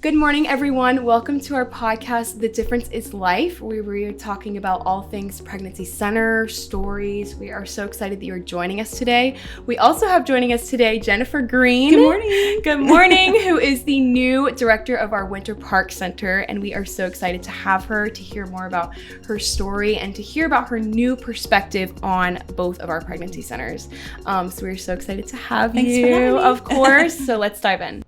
Good morning, everyone. Welcome to our podcast, The Difference is Life, where we are talking about all things pregnancy center, stories. We are so excited that you're joining us today. We also have joining us today Jennifer Green. Good morning. Good morning, who is the new director of our Winter Park Center. And we are so excited to have her to hear more about her story and to hear about her new perspective on both of our pregnancy centers. So we're so excited to have Thanks you, for having me. of course. So let's dive in.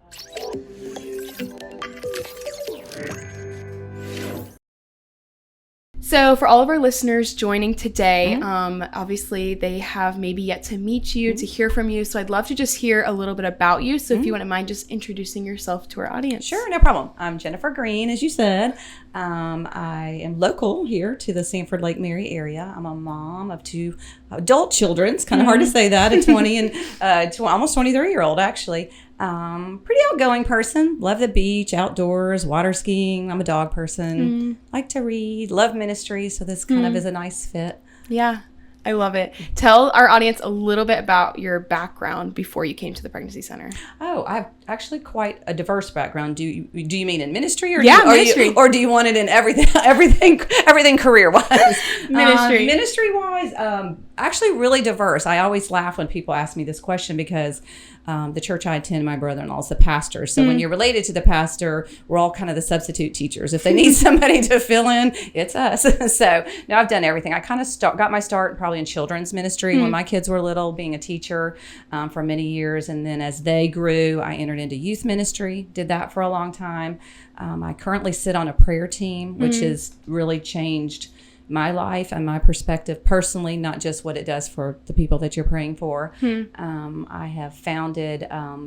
So for all of our listeners joining today, obviously they have maybe yet to meet you, to hear from you. So I'd love to just hear a little bit about you. So if you wouldn't mind just introducing yourself to our audience. Sure, no problem. I'm Jennifer Green, as you said. I am local here to the Sanford Lake Mary area. I'm a mom of two adult children. It's kind of hard to say that, a 20 and almost 23-year-old actually. Pretty outgoing person. Love the beach, outdoors, water skiing. I'm a dog person. Like to read, love ministry. So this kind of is a nice fit. Yeah, I love it. Tell our audience a little bit about your background before you came to the pregnancy center. Oh, I've actually quite a diverse background. Do you mean in ministry, or ministry, or do you want it in everything career wise? Ministry wise, actually really diverse. I always laugh when people ask me this question because the church I attend, my brother-in-law is the pastor. So when you're related to the pastor, we're all kind of the substitute teachers. If they need somebody to fill in, it's us. So now I've done everything. I kind of got my start probably in children's ministry when my kids were little, being a teacher for many years. And then as they grew, I entered into youth ministry, did that for a long time. I currently sit on a prayer team, which has really changed my life and my perspective personally, not just what it does for the people that you're praying for. I have founded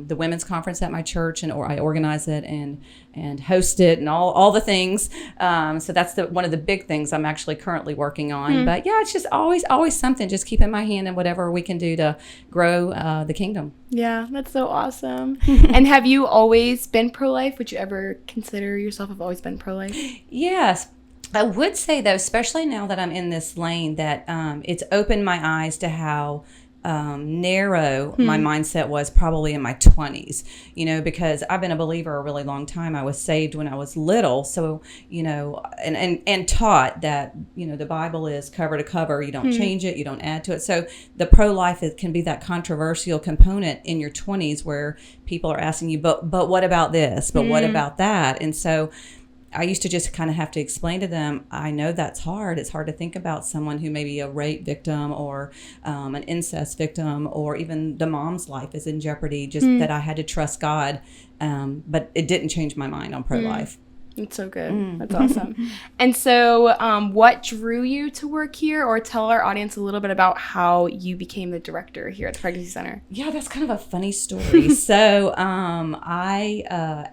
the women's conference at my church, or I organize it and host it and all the things. So that's one of the big things I'm actually currently working on. But yeah, it's just always something, just keeping my hand in whatever we can do to grow the kingdom. Yeah, that's so awesome. And have you always been pro-life? Would you ever consider yourself have always been pro-life? Yes. I would say, though, especially now that I'm in this lane, that it's opened my eyes to how narrow my mindset was probably in my 20s, because I've been a believer a really long time. I was saved when I was little. So, and taught that, the Bible is cover to cover. You don't change it. You don't add to it. So the pro-life can be that controversial component in your 20s where people are asking you, but what about this? But what about that? And so I used to just kind of have to explain to them, I know that's hard. It's hard to think about someone who may be a rape victim or an incest victim, or even the mom's life is in jeopardy, just that I had to trust God. But it didn't change my mind on pro-life. That's so good. That's awesome. And so what drew you to work here, or tell our audience a little bit about how you became the director here at the Pregnancy Center? Yeah, that's kind of a funny story. So I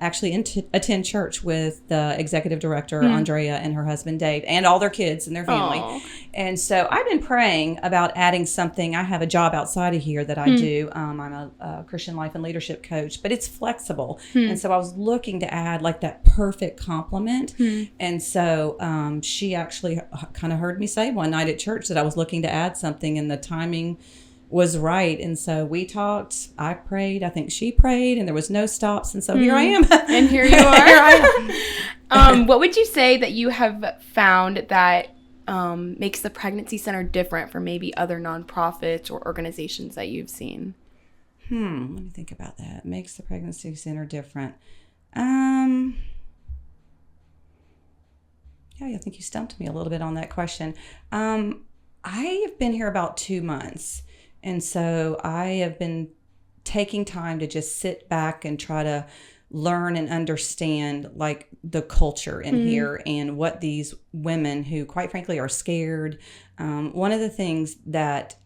actually attend church with the executive director, Andrea, and her husband, Dave, and all their kids and their family. Aww. And so I've been praying about adding something. I have a job outside of here that I do. I'm a Christian life and leadership coach, but it's flexible. And so I was looking to add like that perfect compliment. And so she actually kind of heard me say one night at church that I was looking to add something, and the timing was right. And so we talked, I prayed, I think she prayed, and there was no stops. And so here I am. And here you are. Here I am. What would you say that you have found that makes the Pregnancy Center different from maybe other nonprofits or organizations that you've seen? Let me think about that. Makes the Pregnancy Center different. Yeah, I think you stumped me a little bit on that question. I have been here about 2 months. And so I have been taking time to just sit back and try to learn and understand like the culture in here and what these women who quite frankly are scared. One of the things that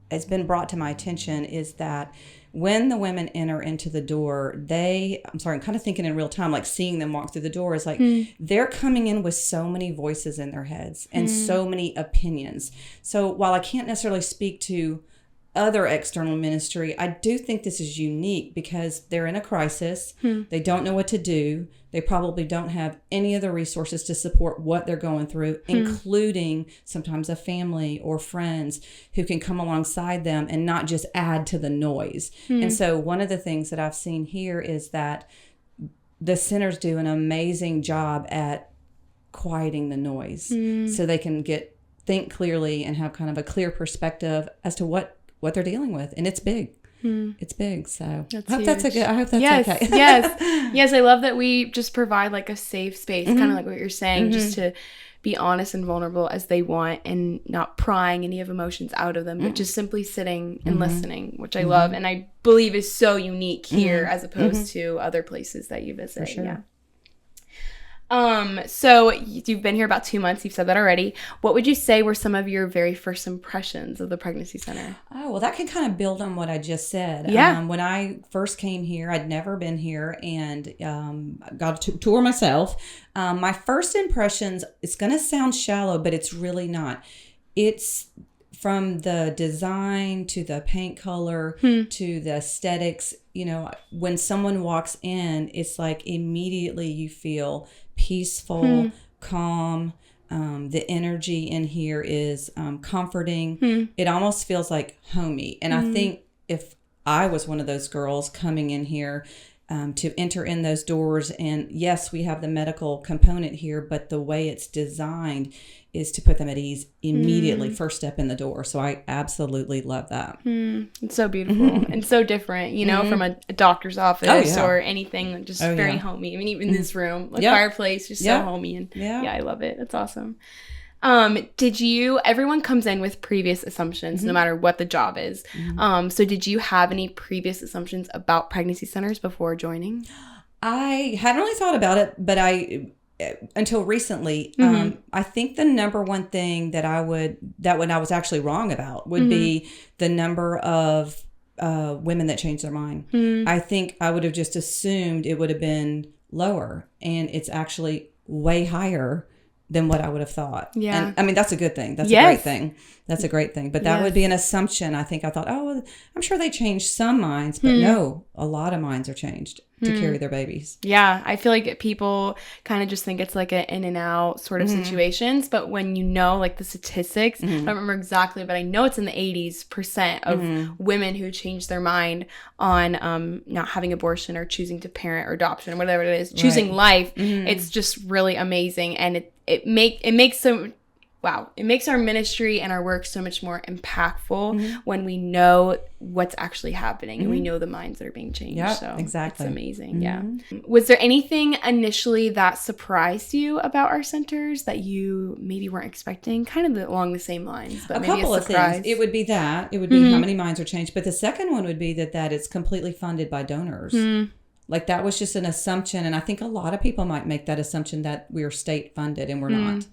has been brought to my attention is that when the women enter into the door, I'm kind of thinking in real time, like seeing them walk through the door is like, they're coming in with so many voices in their heads and so many opinions. So while I can't necessarily speak to other external ministry, I do think this is unique because they're in a crisis. They don't know what to do. They probably don't have any of the resources to support what they're going through, including sometimes a family or friends who can come alongside them and not just add to the noise. And so one of the things that I've seen here is that the centers do an amazing job at quieting the noise so they can think clearly and have kind of a clear perspective as to what they're dealing with. And it's big. It's big. So I hope that's okay. Yes. I love that we just provide like a safe space, kind of like what you're saying, just to be honest and vulnerable as they want and not prying any of emotions out of them, but just simply sitting and listening, which I love. And I believe is so unique here as opposed to other places that you visit. For sure. Yeah. So you've been here about 2 months. You've said that already. What would you say were some of your very first impressions of the pregnancy center? Oh, well, that can kind of build on what I just said. Yeah. When I first came here, I'd never been here and got to tour myself. My first impressions, it's going to sound shallow, but it's really not. It's from the design to the paint color to the aesthetics. When someone walks in, it's like immediately you feel peaceful, calm. The energy in here is comforting. It almost feels like homey. And I think if I was one of those girls coming in here to enter in those doors, and yes, we have the medical component here, but the way it's designed is to put them at ease immediately, first step in the door. So I absolutely love that. It's so beautiful and so different, from a doctor's office or anything, just very homey. I mean, even this room, the fireplace, just so homey. And I love it. It's awesome. Everyone comes in with previous assumptions, no matter what the job is. So did you have any previous assumptions about pregnancy centers before joining? I hadn't really thought about it, but until recently, I think the number one thing that when I was actually wrong about would be the number of women that changed their mind. I think I would have just assumed it would have been lower, and it's actually way higher than what I would have thought. Yeah. And I mean, that's a good thing. That's a great thing. That's a great thing. But that would be an assumption. I thought, oh, I'm sure they changed some minds, but no, a lot of minds are changed to carry their babies. Yeah. I feel like people kind of just think it's like an in and out sort of situations. But when like the statistics, I don't remember exactly, but I know it's in the 80% of women who change their mind on not having abortion or choosing to parent or adoption or whatever it is, choosing life. It's just really amazing. And it makes our ministry and our work so much more impactful when we know what's actually happening and we know the minds that are being changed. Yeah, so exactly. It's amazing. Yeah. Was there anything initially that surprised you about our centers that you maybe weren't expecting? Kind of along the same lines, but maybe couple a of surprise. things. It would be that. It would be how many minds are changed. But the second one would be that it's completely funded by donors. Like that was just an assumption. And I think a lot of people might make that assumption that we're state funded and we're not.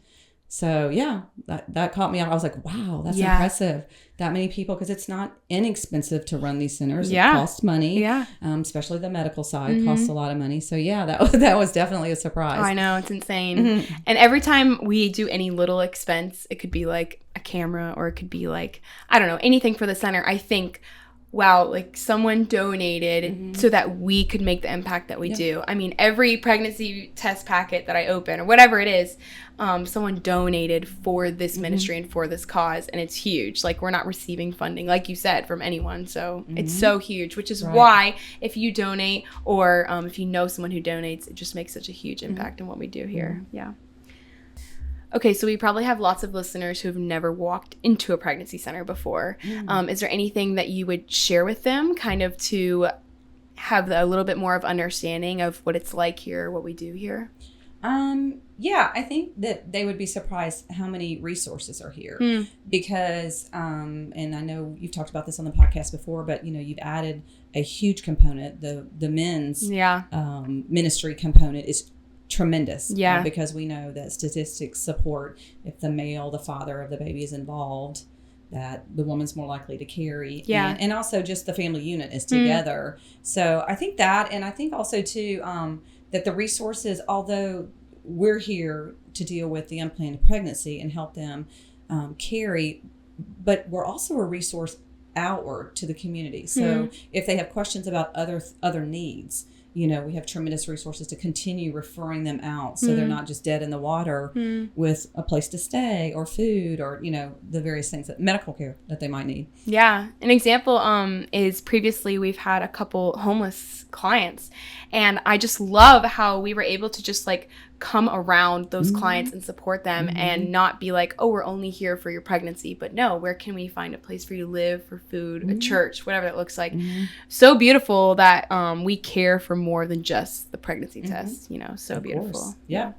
So yeah, that caught me off. I was like, wow, that's impressive. That many people, because it's not inexpensive to run these centers. It costs money. Yeah. Especially the medical side costs a lot of money. So yeah, that was definitely a surprise. I know, it's insane. And every time we do any little expense, it could be like a camera or it could be like, I don't know, anything for the center. I think, wow, like someone donated so that we could make the impact that we do. I mean, every pregnancy test packet that I open or whatever it is, someone donated for this ministry and for this cause. And it's huge. Like we're not receiving funding, like you said, from anyone. So it's so huge, which is why if you donate or if you know someone who donates, it just makes such a huge impact in what we do here. Yeah. Okay, so we probably have lots of listeners who have never walked into a pregnancy center before. Is there anything that you would share with them kind of to have a little bit more of understanding of what it's like here, what we do here? Yeah, I think that they would be surprised how many resources are here because, and I know you've talked about this on the podcast before, but you've added a huge component. The men's ministry component is tremendous. Yeah. Because we know that statistics support if the father of the baby is involved, that the woman's more likely to carry. Yeah. And also just the family unit is together. So I think that, and I think also too, that the resources, although we're here to deal with the unplanned pregnancy and help them carry, but we're also a resource outward to the community. So if they have questions about other needs, we have tremendous resources to continue referring them out so they're not just dead in the water with a place to stay or food or, the various things that medical care that they might need. Yeah. An example is previously we've had a couple homeless clients, and I just love how we were able to just like come around those clients and support them and not be like, oh, we're only here for your pregnancy, but no, where can we find a place for you to live, for food, a church, whatever that looks like. So beautiful that we care for more than just the pregnancy test, so beautiful. Yeah.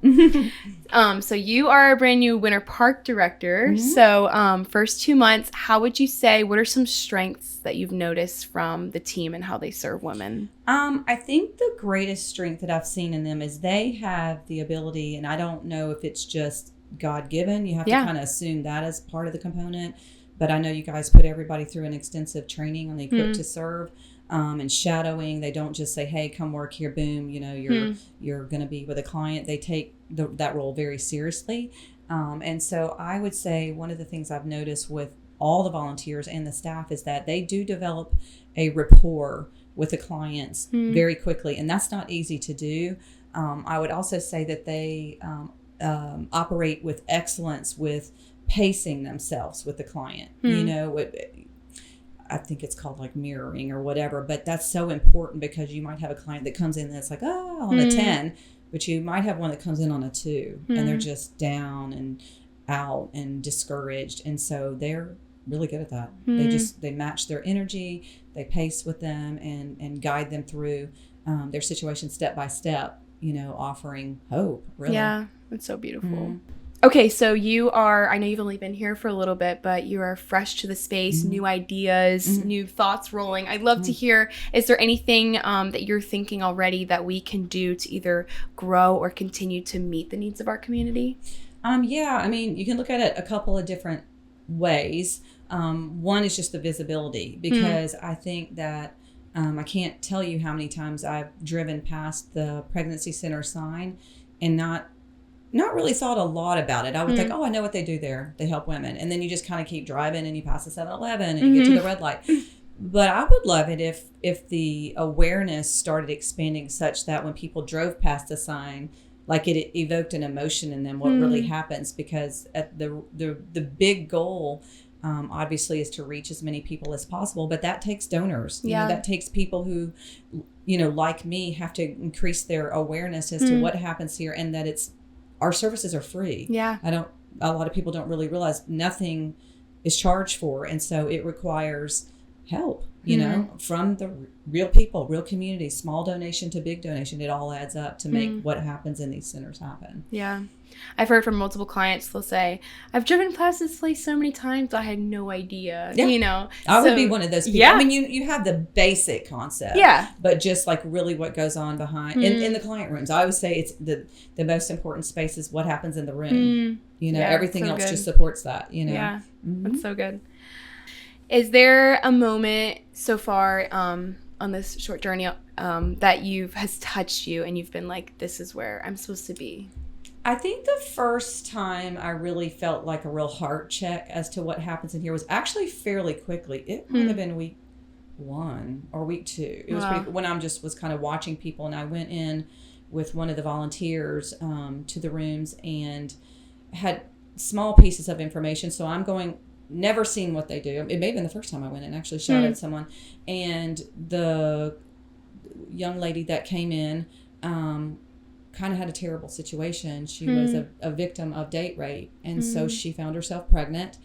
So you are a brand new Winter Park director. So first 2 months, how would you say, what are some strengths that you've noticed from the team and how they serve women? I think the greatest strength that I've seen in them is they have the ability, and I don't know if it's just God-given. You have to kind of assume that as part of the component. But I know you guys put everybody through an extensive training on the Equip to Serve and shadowing. They don't just say, hey, come work here, boom, you're going to be with a client. They take that role very seriously. And so I would say one of the things I've noticed with all the volunteers and the staff is that they do develop a rapport with the clients very quickly. And that's not easy to do. I would also say that they operate with excellence with pacing themselves with the client. I think it's called like mirroring or whatever, but that's so important because you might have a client that comes in that's like, on a 10, but you might have one that comes in on a 2 and they're just down and out and discouraged. And so they're really good at that. They match their energy, they pace with them and guide them through their situation step by step, offering hope, really. Yeah, it's so beautiful. Okay, so I know you've only been here for a little bit, but you are fresh to the space, new ideas, new thoughts rolling. I'd love to hear, is there anything that you're thinking already that we can do to either grow or continue to meet the needs of our community? Yeah, I mean, you can look at it a couple of different ways. One is just the visibility, because I think that I can't tell you how many times I've driven past the pregnancy center sign and not really thought a lot about it. I would think, I know what they do there. They help women. And then you just kind of keep driving and you pass the 7-Eleven and you get to the red light. But I would love it if the awareness started expanding such that when people drove past the sign, like it evoked an emotion in them, what really happens, because at the big goal obviously is to reach as many people as possible, but that takes donors. That takes people who, like me, have to increase their awareness as to what happens here and that our services are free. Yeah. A lot of people don't really realize nothing is charged for. And so it requires help, from the real people, real communities, small donation to big donation. It all adds up to make what happens in these centers happen. Yeah. I've heard from multiple clients, they'll say, I've driven past this place so many times, I had no idea, I would be one of those people. Yeah. I mean, you have the basic concept. Yeah. But just like really what goes on behind, in the client rooms, I would say it's the most important space is what happens in the room. Everything else just supports that, Yeah. That's so good. Is there a moment so far on this short journey that has touched you and you've been like, this is where I'm supposed to be? I think the first time I really felt like a real heart check as to what happens in here was actually fairly quickly. It might have been week 1 or week 2. It was when I just was kind of watching people, and I went in with one of the volunteers to the rooms and had small pieces of information. So I'm going, never seen what they do. It may have been the first time I went and actually shadowed someone. And the young lady that came in kind of had a terrible situation. She was a victim of date rape. And so she found herself pregnant.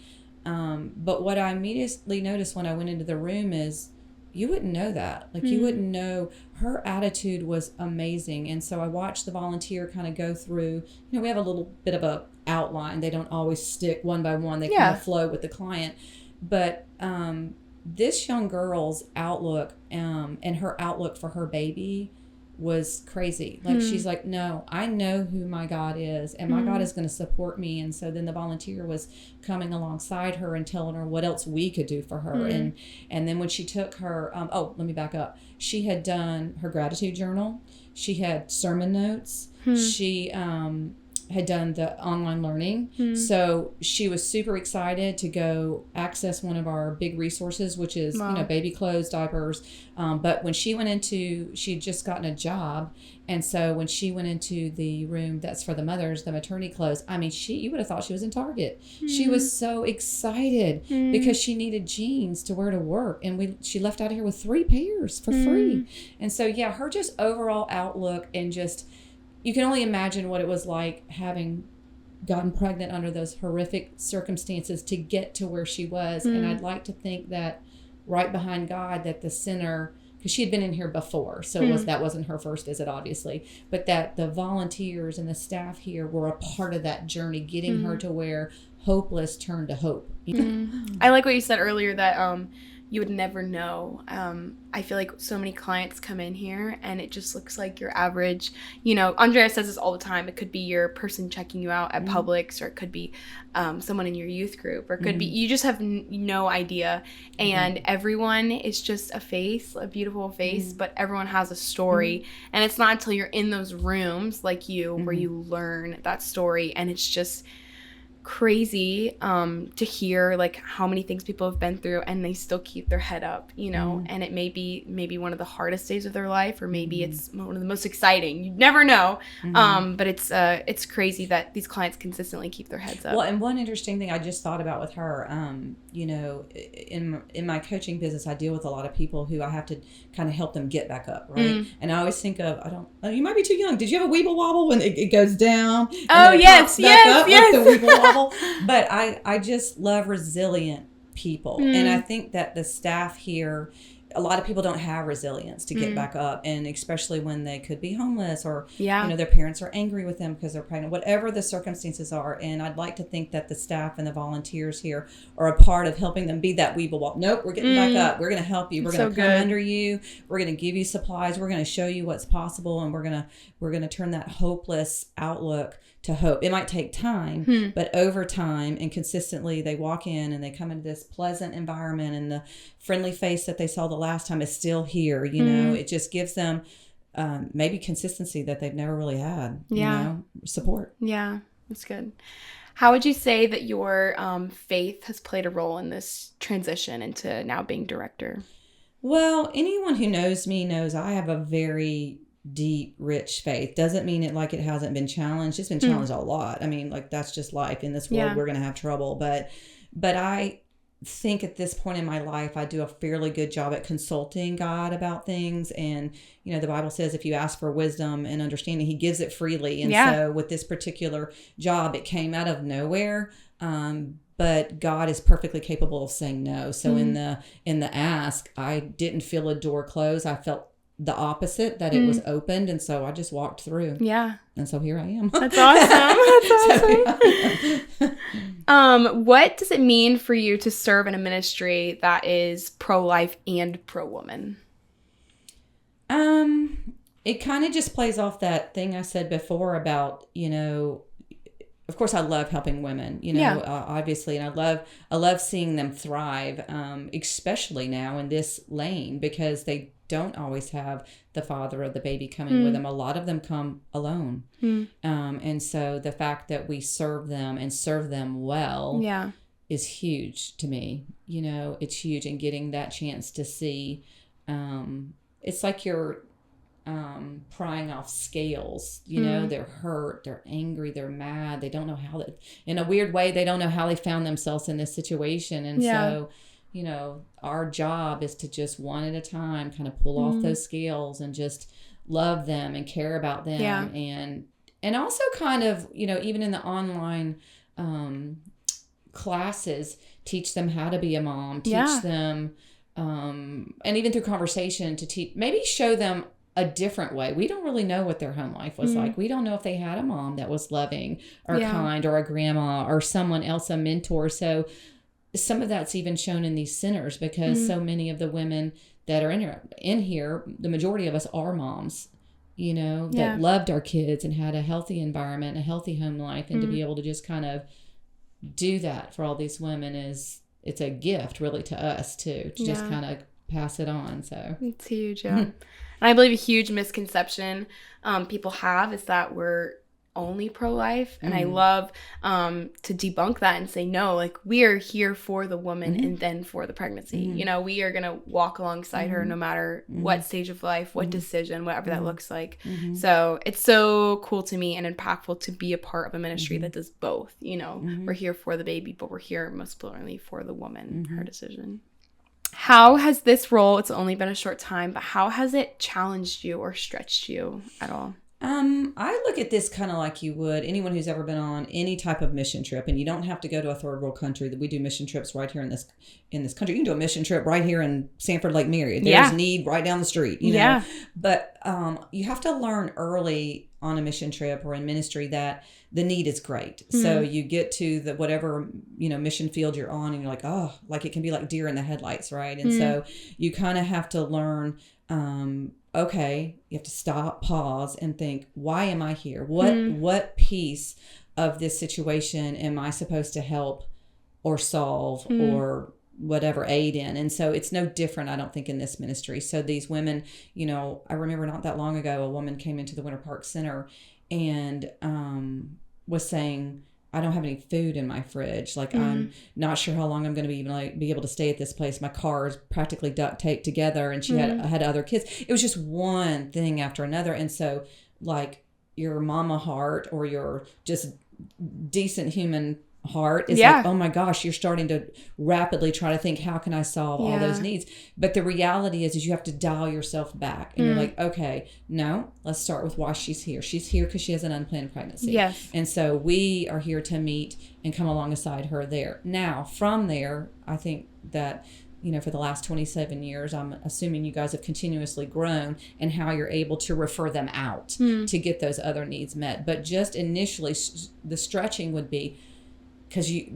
But what I immediately noticed when I went into the room is you wouldn't know that. Like you wouldn't know. Her attitude was amazing. And so I watched the volunteer kind of go through, we have a little bit of a outline. They don't always stick one by one. They kind of flow with the client. But this young girl's outlook and her outlook for her baby was crazy. Like she's like, no, I know who my God is, and my God is going to support me. And so then the volunteer was coming alongside her and telling her what else we could do for her. And then when she took her, let me back up. She had done her gratitude journal. She had sermon notes. She had done the online learning. So she was super excited to go access one of our big resources, which is, baby clothes, diapers. But when she went into, she'd just gotten a job. And so when she went into the room that's for the mothers, the maternity clothes, I mean, you would have thought she was in Target. She was so excited because she needed jeans to wear to work. And she left out of here with 3 pairs for free. And so, yeah, her just overall outlook, and just, you can only imagine what it was like having gotten pregnant under those horrific circumstances to get to where she was. And I'd like to think that right behind God, that the center, because she had been in here before, so that wasn't her first visit, obviously, but that the volunteers and the staff here were a part of that journey, getting her to where hopeless turned to hope. I like what you said earlier, that you would never know. I feel like so many clients come in here and it just looks like your average, Andrea says this all the time, it could be your person checking you out at Publix, or it could be someone in your youth group, or it could be, you just have no idea. And everyone is just a face, a beautiful face, but everyone has a story. And it's not until you're in those rooms like you, where you learn that story. And it's just crazy to hear like how many things people have been through and they still keep their head up, and it may be maybe one of the hardest days of their life, or maybe it's one of the most exciting, you never know. But it's crazy that these clients consistently keep their heads up. Well, and one interesting thing I just thought about with her, in my coaching business, I deal with a lot of people who I have to kind of help them get back up, right? And I always think of, you might be too young, did you have a Weeble Wobble when it goes down? Oh, yes, yes. Like the Weeble Wobble. But I just love resilient people. And I think that the staff here, a lot of people don't have resilience to get back up, and especially when they could be homeless, or their parents are angry with them because they're pregnant, whatever the circumstances are. And I'd like to think that the staff and the volunteers here are a part of helping them be that Weeble Wobble. Nope, we're getting back up. We're going to help you. We're going to come under you. We're going to give you supplies. We're going to show you what's possible, and we're going to turn that hopeless outlook to hope. It might take time, but over time and consistently, they walk in and they come into this pleasant environment, and the friendly face that they saw the last time is still here. It just gives them maybe consistency that they've never really had. Support. Yeah, that's good. How would you say that your faith has played a role in this transition into now being director? Well, anyone who knows me knows I have a very deep, rich faith. Doesn't mean it like it hasn't been challenged. It's been challenged a lot. I mean, like, that's just life. In this world, we're going to have trouble. But I think at this point in my life, I do a fairly good job at consulting God about things. And, the Bible says if you ask for wisdom and understanding, he gives it freely. And so with this particular job, it came out of nowhere. But God is perfectly capable of saying no. So in the ask, I didn't feel a door close. I felt the opposite, that it was opened, and so I just walked through. Yeah. And so here I am. That's awesome. That's awesome. What does it mean for you to serve in a ministry that is pro-life and pro-woman? It kind of just plays off that thing I said before about, of course I love helping women, obviously, and I love seeing them thrive, especially now in this lane, because they don't always have the father of the baby coming with them. A lot of them come alone. And so the fact that we serve them and serve them well is huge to me. It's huge, and getting that chance to see, it's like you're prying off scales, they're hurt, they're angry, they're mad, they don't know how that, in a weird way, they don't know how they found themselves in this situation. And so our job is to just one at a time kind of pull off those scales and just love them and care about them. And also kind of, even in the online classes, teach them how to be a mom, teach them, and even through conversation to maybe show them a different way. We don't really know what their home life was like. We don't know if they had a mom that was loving or kind, or a grandma or someone else, a mentor. So some of that's even shown in these centers, because so many of the women that are in here, the majority of us are moms, that loved our kids and had a healthy environment, a healthy home life. And to be able to just kind of do that for all these women it's a gift really to us too, to just kind of pass it on. So it's huge. And I believe a huge misconception people have is that we're only pro-life, and I love to debunk that and say, no, like, we are here for the woman and then for the pregnancy. You know, we are gonna walk alongside her no matter what stage of life, what decision, whatever that looks like. So it's so cool to me and impactful to be a part of a ministry that does both. You know, we're here for the baby, but we're here most importantly for the woman, her decision. How has this role, it's only been a short time, but how has it challenged you or stretched you at all? I look at this kind of like you would anyone who's ever been on any type of mission trip, and you don't have to go to a third world country. That we do mission trips right here in this country. You can do a mission trip right here in Sanford Lake Mary. There's need right down the street, you know. But you have to learn early on a mission trip or in ministry that the need is great. So you get to the whatever, you know, mission field you're on, and you're like, oh, like it can be like deer in the headlights, right? And so you kind of have to learn, okay, you have to stop, pause, and think, why am I here? What piece of this situation am I supposed to help or solve or whatever, aid in? And so it's no different, I don't think, in this ministry. So these women, you know, I remember not that long ago, a woman came into the Winter Park Center and was saying, I don't have any food in my fridge. Like, I'm not sure how long I'm going to be able to stay at this place. My car is practically duct taped together, and she had other kids. It was just one thing after another. And so, like, your mama heart or your just decent human heart is like, oh my gosh, you're starting to rapidly try to think, how can I solve all those needs? But the reality is you have to dial yourself back, and you're like, okay, no, let's start with why she's here. She's here because she has an unplanned pregnancy. Yes. And so we are here to meet and come alongside her there. Now, from there, I think that, you know, for the last 27 years, I'm assuming you guys have continuously grown and how you're able to refer them out to get those other needs met. But just initially, the stretching would be,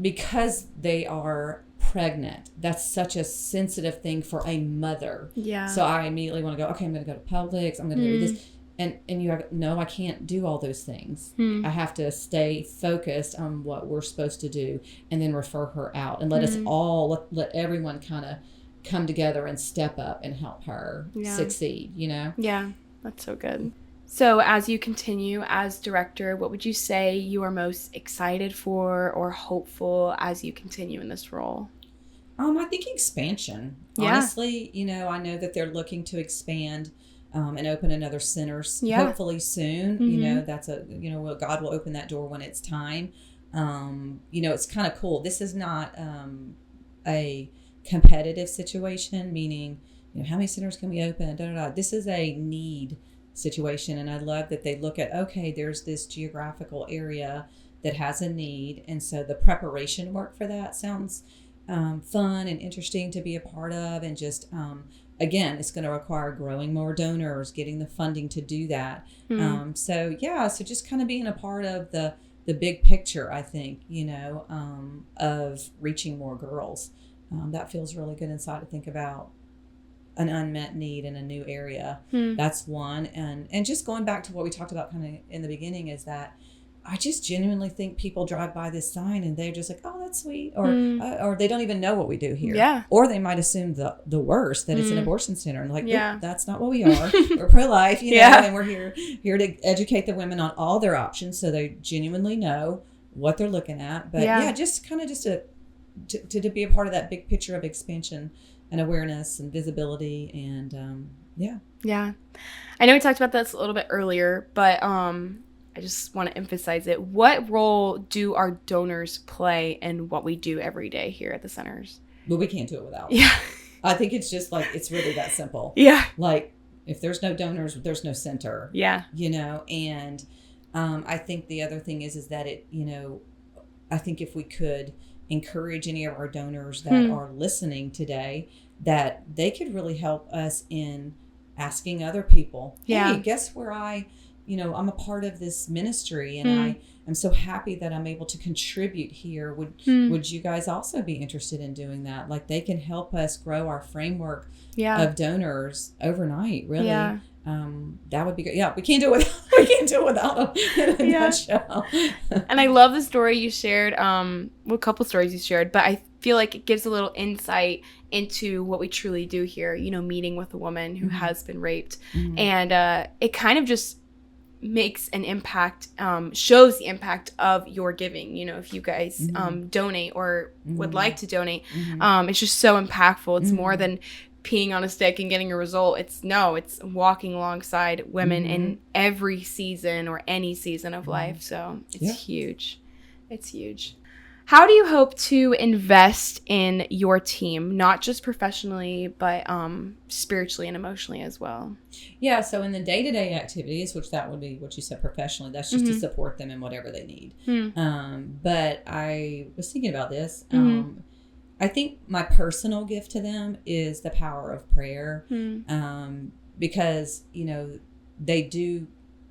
because they are pregnant, that's such a sensitive thing for a mother. Yeah. So I immediately want to go, okay, I'm going to go to Publix, I'm going to do this. And you have, no, I can't do all those things. I have to stay focused on what we're supposed to do and then refer her out and let us all, let everyone kind of come together and step up and help her succeed, you know? Yeah, that's so good. So as you continue as director, what would you say you are most excited for or hopeful as you continue in this role? I think expansion. Honestly, you know, I know that they're looking to expand and open another center hopefully soon. You know, that's God will open that door when it's time. You know, it's kind of cool. This is not a competitive situation, meaning, you know, how many centers can we open? This is a need situation, and I love that they look at, okay, there's this geographical area that has a need, and so the preparation work for that sounds fun and interesting to be a part of, and just again, it's going to require growing more donors, getting the funding to do that. So just kind of being a part of the big picture, I think, you know, of reaching more girls. That feels really good inside to think about an unmet need in a new area. That's one. And just going back to what we talked about kind of in the beginning is that I just genuinely think people drive by this sign and they're just like, oh, that's sweet. Or they don't even know what we do here. Yeah. Or they might assume the worst, that it's an abortion center. And like, nope, that's not what we are. We're pro-life, you know, and we're here to educate the women on all their options so they genuinely know what they're looking at. But just kind of just to be a part of that big picture of expansion and awareness and visibility and Yeah. I know we talked about this a little bit earlier, but I just want to emphasize it. What role do our donors play in what we do every day here at the centers? But we can't do it without them. Yeah. I think it's just like, it's really that simple. Yeah. Like, if there's no donors, there's no center. Yeah. You know, and I think the other thing is that it, you know, I think if we could encourage any of our donors that are listening today, that they could really help us in asking other people, hey, guess where I'm a part of this ministry, and I'm so happy that I'm able to contribute here. Would you guys also be interested in doing that? Like, they can help us grow our framework of donors overnight, really. Yeah. That would be good. Yeah, we can't do it without them in a nutshell. And I love the story you shared, a couple stories you shared, but I feel like it gives a little insight into what we truly do here, you know, meeting with a woman who has been raped. And it kind of just makes an impact, shows the impact of your giving. You know, if you guys donate or would like to donate, it's just so impactful. It's more than peeing on a stick and getting a result. It's walking alongside women in every season or any season of life. So it's huge. It's huge. How do you hope to invest in your team, not just professionally, but spiritually and emotionally as well? Yeah, so in the day-to-day activities, which that would be what you said professionally, that's just to support them in whatever they need. But I was thinking about this. I think my personal gift to them is the power of prayer, because, you know, they do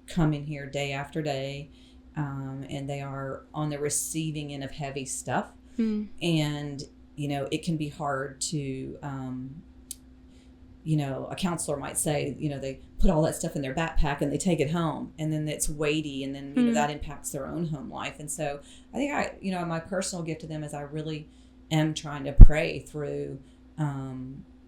come in here day after day. And they are on the receiving end of heavy stuff. And, you know, it can be hard to, you know, a counselor might say, you know, they put all that stuff in their backpack and they take it home, and then it's weighty, and then, you know, that impacts their own home life. And so I think you know, my personal gift to them is I really am trying to pray through,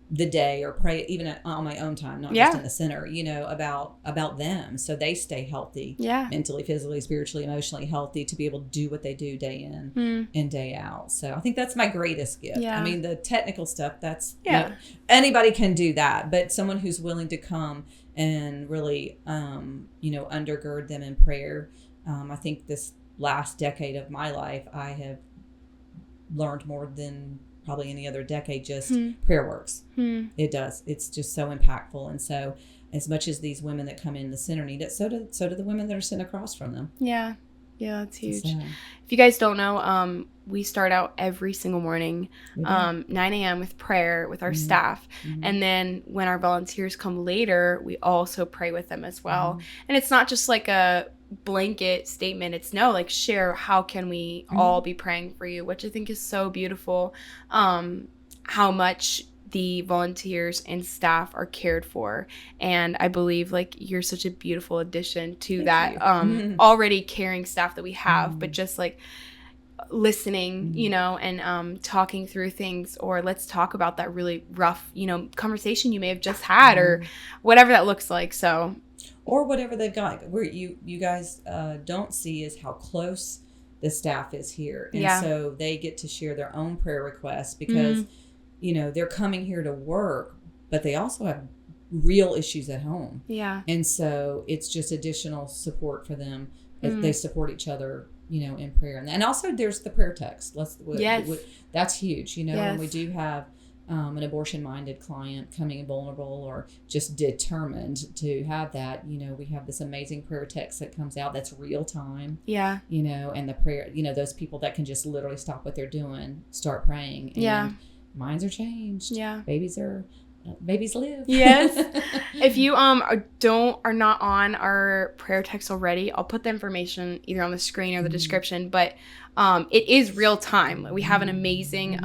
the day, or pray even on my own time, not just in the center, you know, about them, so they stay healthy, mentally, physically, spiritually, emotionally healthy, to be able to do what they do day in and day out. So I think that's my greatest gift. I mean, the technical stuff, that's you know, anybody can do that, but someone who's willing to come and really you know, undergird them in prayer. I think this last decade of my life, I have learned more than probably any other decade, just prayer works. It does. It's just so impactful. And so as much as these women that come in the center need it, so do the women that are sitting across from them. Yeah, that's huge. So, if you guys don't know, we start out every single morning 9 a.m. with prayer with our staff. And then when our volunteers come later, we also pray with them as well. And it's not just like a blanket statement. It's like, share, how can we all be praying for you, which I think is so beautiful, how much the volunteers and staff are cared for. And I believe like you're such a beautiful addition to that already caring staff that we have, but just like listening, you know, and talking through things, or let's talk about that really rough, you know, conversation you may have just had, or whatever that looks like. So, or whatever they've got. Where you guys don't see is how close the staff is here. And so they get to share their own prayer requests, because, you know, they're coming here to work, but they also have real issues at home. And so it's just additional support for them. They support each other, you know, in prayer. And also there's the prayer text. That's huge. You know, when we do have an abortion-minded client coming in vulnerable or just determined to have that, you know, we have this amazing prayer text that comes out that's real time. You know, and the prayer, you know, those people that can just literally stop what they're doing, start praying. And minds are changed. Babies live. If you are not on our prayer text already, I'll put the information either on the screen or the description, but it is real time. We have an amazing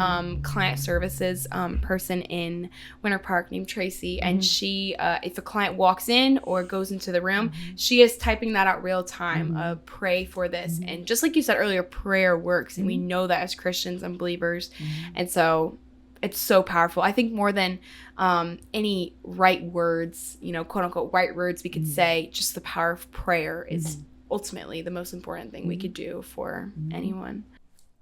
client services person in Winter Park named Tracy, and she if a client walks in or goes into the room, she is typing that out real time, pray for this. And just like you said earlier, prayer works, and we know that as Christians and believers. And so it's so powerful. I think more than any right words, you know, quote unquote right words we could say, just the power of prayer is ultimately the most important thing we could do for anyone.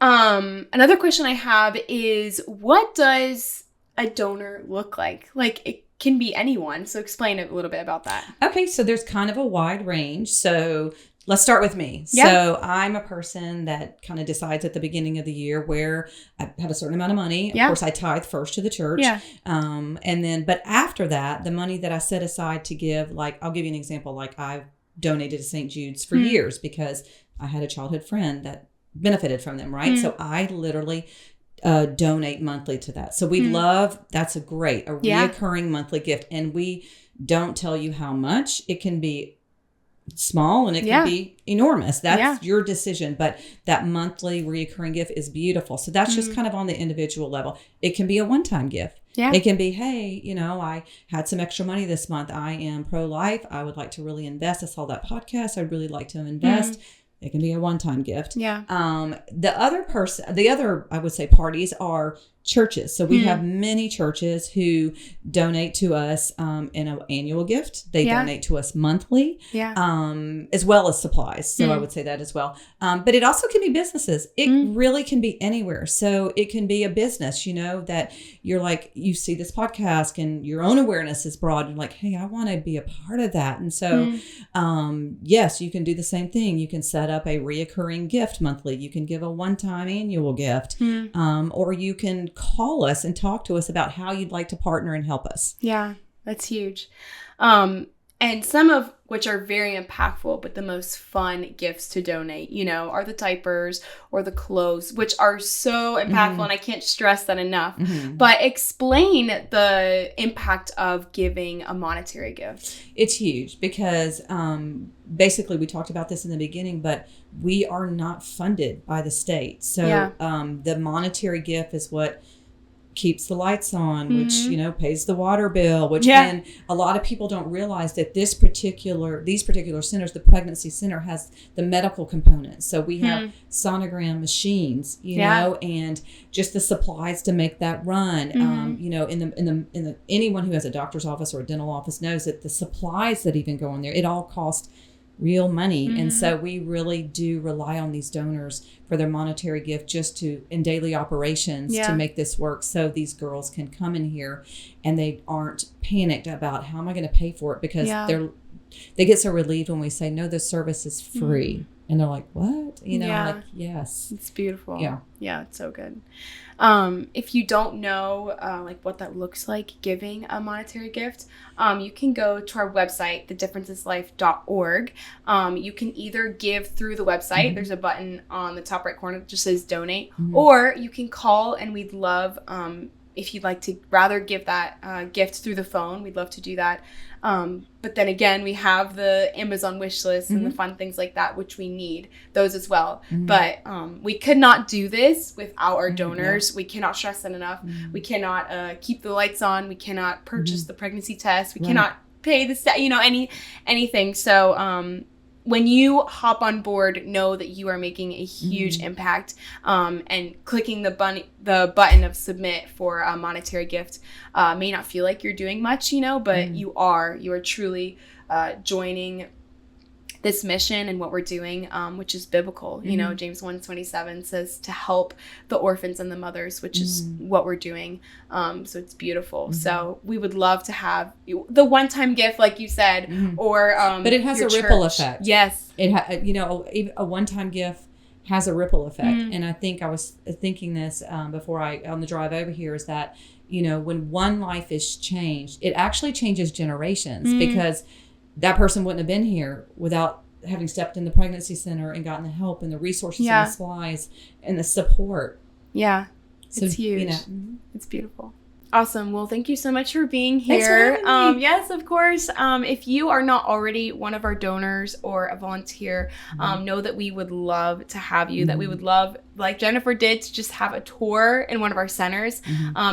Another question I have is, what does a donor look like? Like, it can be anyone. So explain a little bit about that. Okay, so there's kind of a wide range. So let's start with me. So I'm a person that kind of decides at the beginning of the year where I have a certain amount of money. Of course, I tithe first to the church. And then, but after that, the money that I set aside to give, like, I'll give you an example. Like, I've donated to St. Jude's for years because I had a childhood friend that benefited from them, right? So I literally donate monthly to that. So we love, that's a reoccurring monthly gift. And we don't tell you how much. It can be small and it can be enormous. That's your decision. But that monthly reoccurring gift is beautiful. So that's just kind of on the individual level. It can be a one-time gift. It can be, hey, you know, I had some extra money this month. I am pro-life. I would like to really invest. I saw that podcast. I'd really like to invest. It can be a one-time gift. The other, I would say, parties are churches. So we have many churches who donate to us in an annual gift. They donate to us monthly, as well as supplies. So I would say that as well. But it also can be businesses. It really can be anywhere. So it can be a business, that you're like, you see this podcast and your own awareness is broad. You're like, hey, I want to be a part of that. And so, yes, you can do the same thing. You can set up a reoccurring gift monthly. You can give a one-time annual gift, or you can call us and talk to us about how you'd like to partner and help us. Yeah, that's huge. And some of which are very impactful, but the most fun gifts to donate, are the diapers or the clothes, which are so impactful. And I can't stress that enough. But explain the impact of giving a monetary gift. It's huge because basically we talked about this in the beginning, but we are not funded by the state. So the monetary gift is what keeps the lights on, which, pays the water bill, which then a lot of people don't realize that these particular centers, the pregnancy center, has the medical component. So we have sonogram machines, know, and just the supplies to make that run. Anyone who has a doctor's office or a dental office knows that the supplies that even go in there, it all costs real money. And so we really do rely on these donors for their monetary gift just in daily operations to make this work, so these girls can come in here and they aren't panicked about how am I going to pay for it, because they get so relieved when we say, no, this service is free. And they're like, what? I'm like, yes. It's beautiful. Yeah, it's so good. If you don't know what that looks like, giving a monetary gift, you can go to our website, thedifferenceslife.org. You can either give through the website. There's a button on the top right corner that just says donate, or you can call, and we'd love, if you'd like to rather give that gift through the phone, we'd love to do that. But then again, we have the Amazon wish list and the fun things like that, which we need those as well. But we could not do this without our donors. We cannot stress that enough. We cannot keep the lights on. We cannot purchase the pregnancy test. We cannot pay the anything. So when you hop on board, know that you are making a huge impact, and clicking the button of submit for a monetary gift may not feel like you're doing much, but you are truly joining this mission and what we're doing, which is biblical. James 1:27 says to help the orphans and the mothers, which is what we're doing. So it's beautiful. So we would love to have the one-time gift, like you said, or but it has a ripple effect. Yes, it a one-time gift has a ripple effect. And I think I was thinking this before on the drive over here, is that when one life is changed, it actually changes generations, because that person wouldn't have been here without having stepped in the pregnancy center and gotten the help and the resources and the supplies and the support. Yeah, so, it's huge. It's beautiful. Awesome. Well, thank you so much for being here. Thanks for having me. Yes, of course. If you are not already one of our donors or a volunteer, know that we would love to have you, that we would love, like Jennifer did, to just have a tour in one of our centers.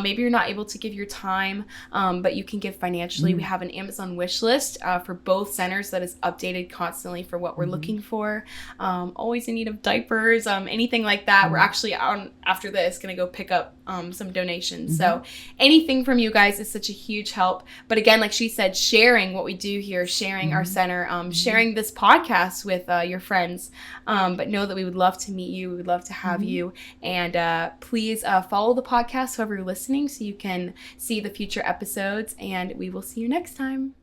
Maybe you're not able to give your time, but you can give financially. We have an Amazon wish list for both centers that is updated constantly for what we're looking for. Always in need of diapers, anything like that. We're actually after this going to go pick up some donations. So anything from you guys is such a huge help. But again, like she said, sharing what we do here, sharing our center, sharing this podcast with your friends. But know that we would love to meet you. We would love to have you. And please follow the podcast, whoever you're listening, so you can see the future episodes. And we will see you next time.